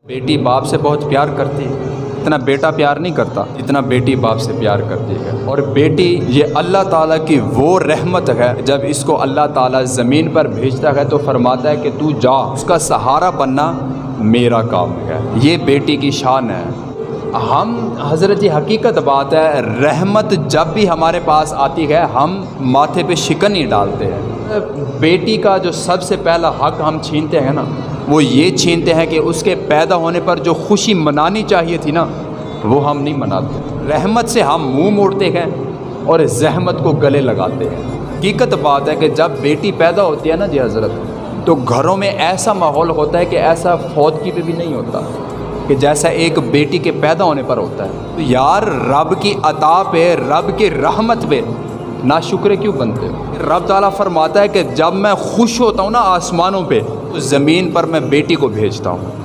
बेटी बाप से बहुत प्यार करती है, इतना बेटा प्यार नहीं करता जितना बेटी बाप से प्यार करती है। और बेटी ये अल्लाह ताला की वो रहमत है, जब इसको अल्लाह ताला ज़मीन पर भेजता है तो फरमाता है कि तू जा, उसका सहारा बनना मेरा काम है। ये बेटी की शान है। हम हज़रत जी हकीकत बात है, रहमत जब भी हमारे पास आती है हम माथे पे शिकन ही डालते हैं। बेटी का जो सबसे पहला हक हम छीनते हैं ना, वो ये छीनते हैं कि उसके पैदा होने पर जो खुशी मनानी चाहिए थी ना, वो हम नहीं मनाते। रहमत से हम मुंह मोड़ते हैं और जहमत को गले लगाते हैं। हकीकत बात है कि जब बेटी पैदा होती है ना जी हज़रत, तो घरों में ऐसा माहौल होता है कि ऐसा फौतगी पे भी नहीं होता कि जैसा एक बेटी के पैदा होने पर होता है। तो यार रब की अता पे, रब की रहमत पे नाशुक्र क्यों बनते हो? रब ताला फरमाता है कि जब मैं खुश होता हूँ ना आसमानों पे, तो ज़मीन पर मैं बेटी को भेजता हूँ।